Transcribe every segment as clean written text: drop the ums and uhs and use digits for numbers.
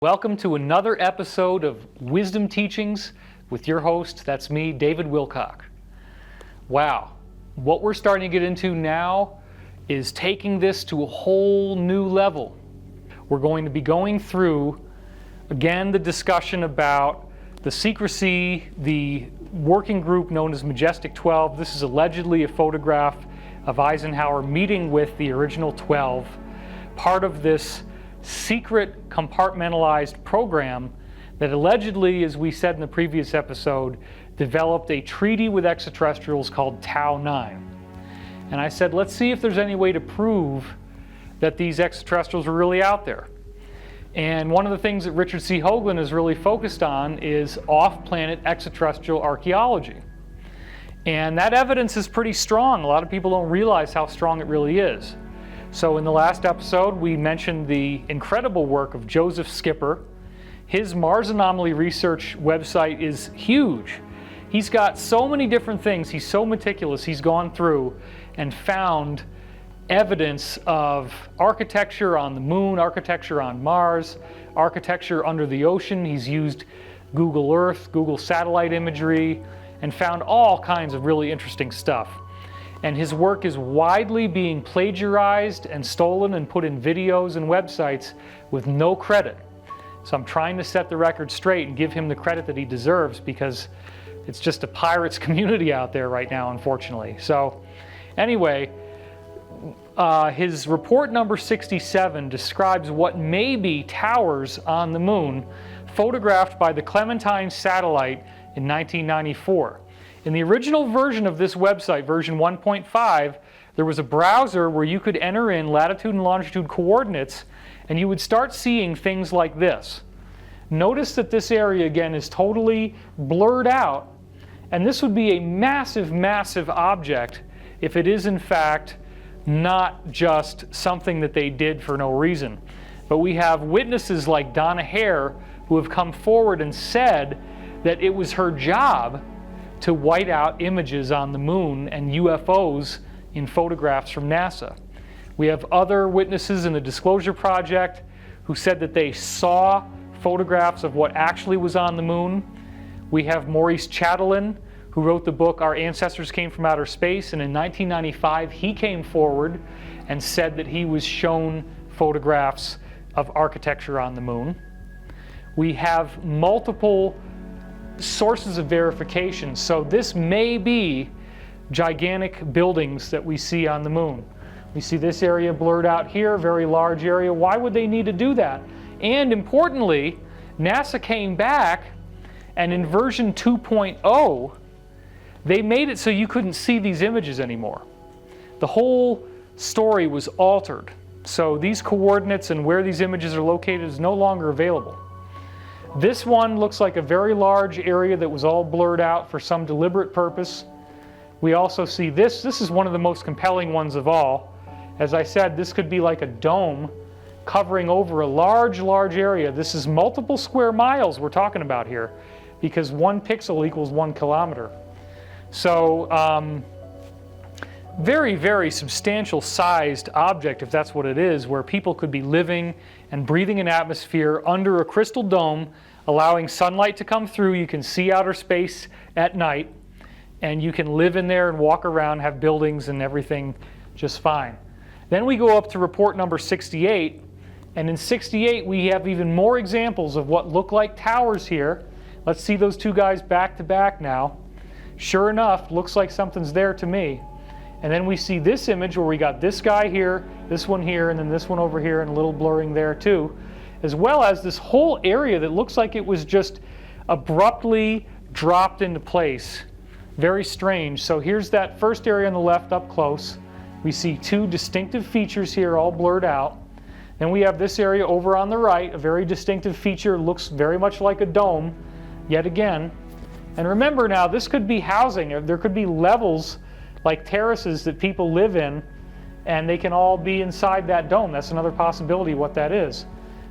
Welcome to another episode of Wisdom Teachings with your host, that's me, David Wilcock. Wow, what we're starting to get into now is taking this to a whole new level. We're going to be going through, again, the discussion about the secrecy, the working group known as Majestic 12. This is allegedly a photograph of Eisenhower meeting with the original 12, part of this secret compartmentalized program that allegedly, as we said in the previous episode, developed a treaty with extraterrestrials called 𝗪𝗏. And I said, let's see if there's any way to prove that these extraterrestrials are really out there. And one of the things that Richard C. Hoagland is really focused on is off-planet extraterrestrial archaeology. And that evidence is pretty strong. A lot of people don't realize how strong it really is. So in the last episode, we mentioned the incredible work of Joseph Skipper. His Mars Anomaly Research website is huge. He's got so many different things. He's so meticulous. He's gone through and found evidence of architecture on the moon, architecture on Mars, architecture under the ocean. He's used Google Earth, Google satellite imagery, and found all kinds of really interesting stuff. And his work is widely being plagiarized and stolen and put in videos and websites with no credit. So I'm trying to set the record straight and give him the credit that he deserves, because it's just a pirate's community out there right now, unfortunately. So anyway, his report number 67 describes what may be towers on the moon photographed by the Clementine satellite in 1994. In the original version of this website, version 1.5, there was a browser where you could enter in latitude and longitude coordinates, and you would start seeing things like this. Notice that this area again is totally blurred out, and this would be a massive, massive object if it is in fact not just something that they did for no reason. But we have witnesses like Donna Hare who have come forward and said that it was her job to white out images on the moon and UFOs in photographs from NASA. We have other witnesses in the Disclosure Project who said that they saw photographs of what actually was on the moon. We have Maurice Chatelain, who wrote the book Our Ancestors Came from Outer Space, and in 1995 he came forward and said that he was shown photographs of architecture on the moon. We have multiple sources of verification. So this may be gigantic buildings that we see on the moon. We see this area blurred out here, very large area. Why would they need to do that? And importantly, NASA came back, and in version 2.0, they made it so you couldn't see these images anymore. The whole story was altered. So these coordinates and where these images are located is no longer available. This one looks like a very large area that was all blurred out for some deliberate purpose. We also see this. This is one of the most compelling ones of all. As I said, this could be like a dome covering over a large, large area. This is multiple square miles we're talking about here, because 1 pixel equals 1 kilometer. So very, very substantial sized object, if that's what it is, where people could be living and breathing an atmosphere under a crystal dome, allowing sunlight to come through. You can see outer space at night, and you can live in there and walk around, have buildings and everything just fine. Then we go up to report number 68, and in 68 we have even more examples of what look like towers here. Let's see those two guys back to back now. Sure enough, looks like something's there to me. And then we see this image where we got this guy here, this one here, and then this one over here, and a little blurring there too, as well as this whole area that looks like it was just abruptly dropped into place. Very strange. So here's that first area on the left up close. We see two distinctive features here all blurred out. Then we have this area over on the right, a very distinctive feature, looks very much like a dome, yet again. And remember now, this could be housing. There could be levels like terraces that people live in, and they can all be inside that dome. That's another possibility what that is.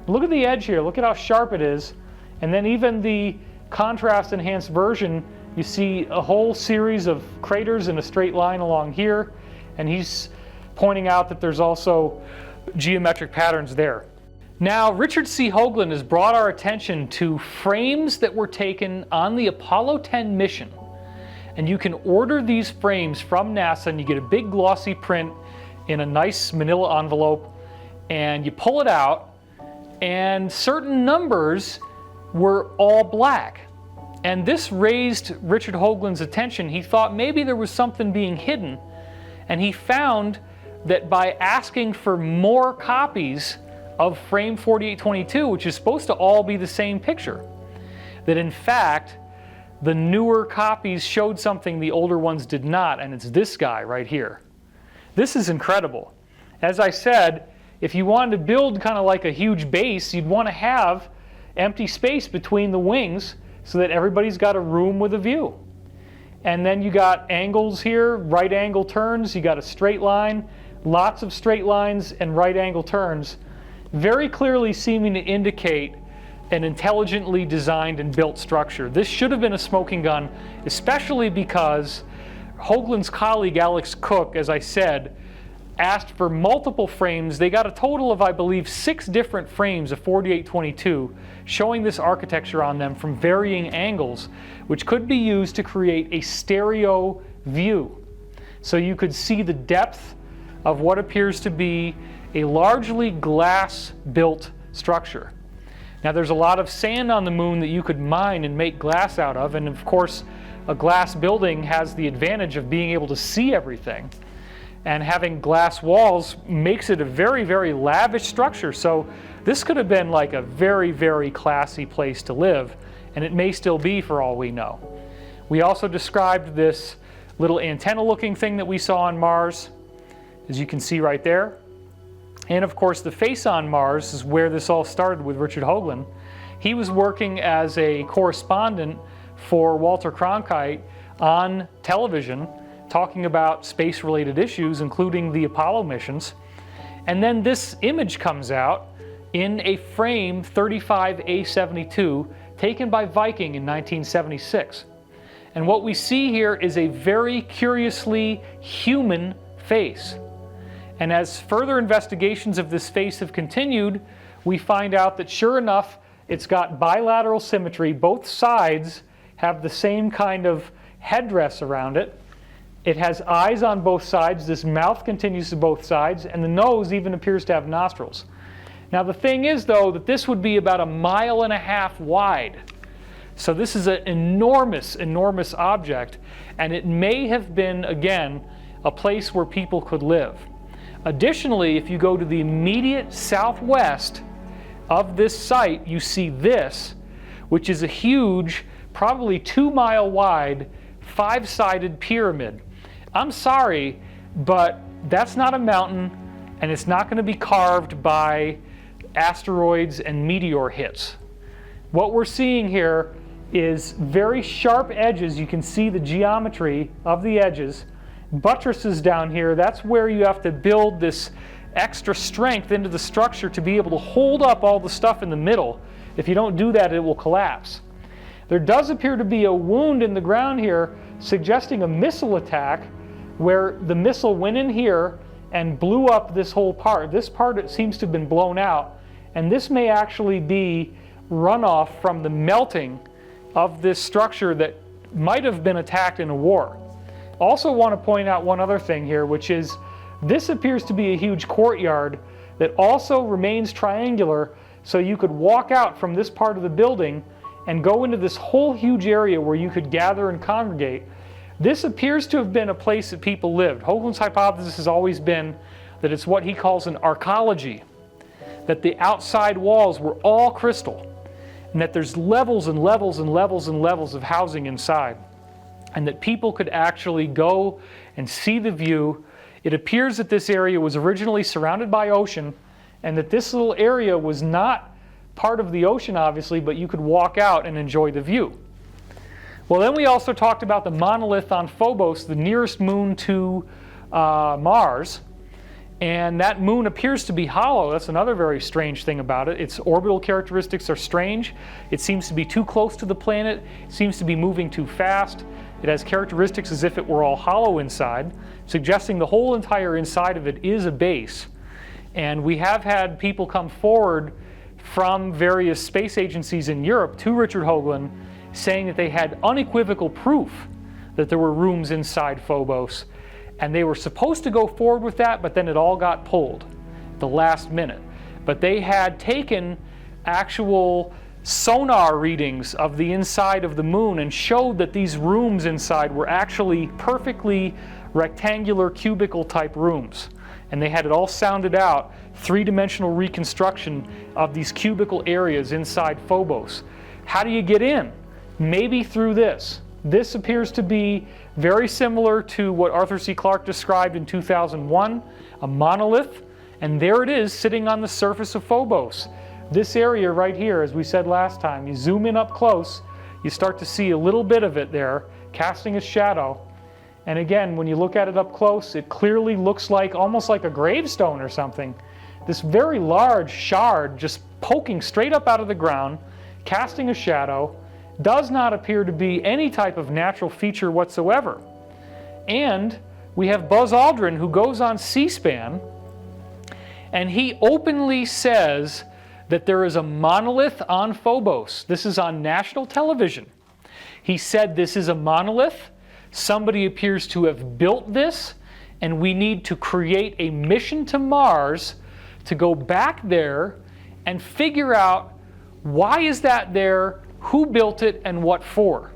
Look at the edge here. Look at how sharp it is. And then even the contrast enhanced version, you see a whole series of craters in a straight line along here, and he's pointing out that there's also geometric patterns there. Now, Richard C. Hoagland has brought our attention to frames that were taken on the Apollo 10 mission. And you can order these frames from NASA, and you get a big glossy print in a nice manila envelope, and you pull it out, and certain numbers were all black. And this raised Richard Hoagland's attention. He thought maybe there was something being hidden, and he found that by asking for more copies of frame 4822, which is supposed to all be the same picture, that in fact the newer copies showed something the older ones did not, and it's this guy right here. This is incredible. As I said, if you wanted to build kind of like a huge base, you'd want to have empty space between the wings so that everybody's got a room with a view. And then you got angles here, right angle turns, you got a straight line, lots of straight lines and right angle turns, very clearly seeming to indicate an intelligently designed and built structure. This should have been a smoking gun, especially because Hoagland's colleague Alex Cook, as I said, asked for multiple frames. They got a total of, I believe, 6 different frames of 4822 showing this architecture on them from varying angles, which could be used to create a stereo view. So you could see the depth of what appears to be a largely glass-built structure. Now, there's a lot of sand on the moon that you could mine and make glass out of, and of course a glass building has the advantage of being able to see everything, and having glass walls makes it a very, very lavish structure. So this could have been like a very, very classy place to live, and it may still be for all we know. We also described this little antenna looking thing that we saw on Mars, as you can see right there. And of course, the face on Mars is where this all started with Richard Hoagland. He was working as a correspondent for Walter Cronkite on television, talking about space-related issues, including the Apollo missions. And then this image comes out in a frame 35A72 taken by Viking in 1976. And what we see here is a very curiously human face. And as further investigations of this face have continued, we find out that sure enough, it's got bilateral symmetry. Both sides have the same kind of headdress around it. It has eyes on both sides. This mouth continues to both sides, and the nose even appears to have nostrils. Now the thing is, though, that this would be about 1.5 miles wide. So this is an enormous, enormous object, and it may have been, again, a place where people could live. Additionally, if you go to the immediate southwest of this site, you see this, which is a huge, probably 2 mile wide, 5-sided pyramid. I'm sorry, but that's not a mountain, and it's not going to be carved by asteroids and meteor hits. What we're seeing here is very sharp edges. You can see the geometry of the edges. Buttresses down here, that's where you have to build this extra strength into the structure to be able to hold up all the stuff in the middle. If you don't do that, it will collapse. There does appear to be a wound in the ground here, suggesting a missile attack, where the missile went in here and blew up this whole part. This part, it seems to have been blown out, and this may actually be runoff from the melting of this structure that might have been attacked in a war. Also want to point out one other thing here, which is this appears to be a huge courtyard that also remains triangular, so you could walk out from this part of the building and go into this whole huge area where you could gather and congregate. This appears to have been a place that people lived. Hoagland's hypothesis has always been that it's what he calls an arcology, that the outside walls were all crystal, and that there's levels and levels and levels and levels of housing inside, and that people could actually go and see the view. It appears that this area was originally surrounded by ocean, and that this little area was not part of the ocean, obviously, but you could walk out and enjoy the view. Well, then we also talked about the monolith on Phobos, the nearest moon to Mars, and that moon appears to be hollow. That's another very strange thing about it. Its orbital characteristics are strange. It seems to be too close to the planet. It seems to be moving too fast. It has characteristics as if it were all hollow inside, suggesting the whole entire inside of it is a base. And we have had people come forward from various space agencies in Europe to Richard Hoagland, saying that they had unequivocal proof that there were rooms inside Phobos, and they were supposed to go forward with that, but then it all got pulled at the last minute. But they had taken actual sonar readings of the inside of the moon and showed that these rooms inside were actually perfectly rectangular cubicle type rooms. And they had it all sounded out, three-dimensional reconstruction of these cubicle areas inside Phobos. How do you get in? Maybe through this. This appears to be very similar to what Arthur C. Clarke described in 2001, a monolith, and there it is sitting on the surface of Phobos. This area right here, as we said last time, you zoom in up close, you start to see a little bit of it there, casting a shadow. And again, when you look at it up close, it clearly looks like almost like a gravestone or something. This very large shard just poking straight up out of the ground, casting a shadow, does not appear to be any type of natural feature whatsoever. And we have Buzz Aldrin, who goes on C-SPAN, and he openly says that there is a monolith on Phobos. This is on national television. He said this is a monolith. Somebody appears to have built this, and we need to create a mission to Mars to go back there and figure out why is that there, who built it, and what for.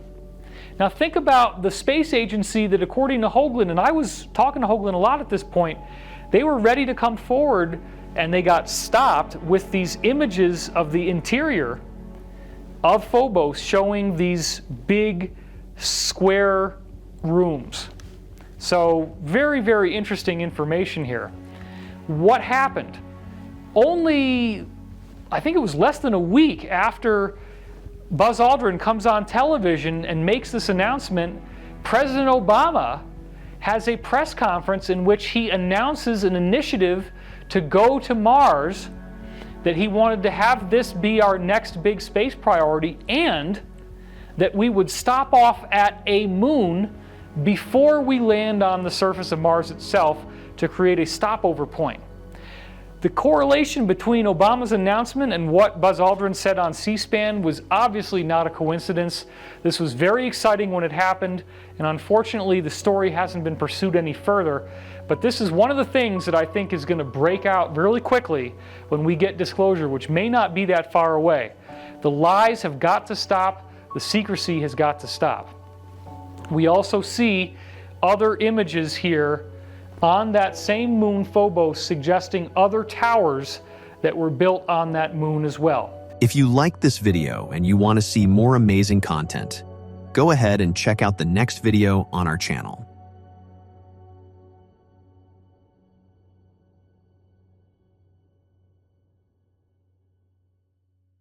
Now think about the space agency that, according to Hoagland, and I was talking to Hoagland a lot at this point, they were ready to come forward and they got stopped with these images of the interior of Phobos showing these big square rooms. So very, very interesting information here. What happened? Only, I think it was less than a week after Buzz Aldrin comes on television and makes this announcement, President Obama has a press conference in which he announces an initiative to go to Mars, that he wanted to have this be our next big space priority, and that we would stop off at a moon before we land on the surface of Mars itself to create a stopover point. The correlation between Obama's announcement and what Buzz Aldrin said on C-SPAN was obviously not a coincidence. This was very exciting when it happened, and unfortunately the story hasn't been pursued any further. But this is one of the things that I think is going to break out really quickly when we get disclosure, which may not be that far away. The lies have got to stop. The secrecy has got to stop. We also see other images here on that same moon, Phobos, suggesting other towers that were built on that moon as well. If you like this video and you want to see more amazing content, go ahead and check out the next video on our channel.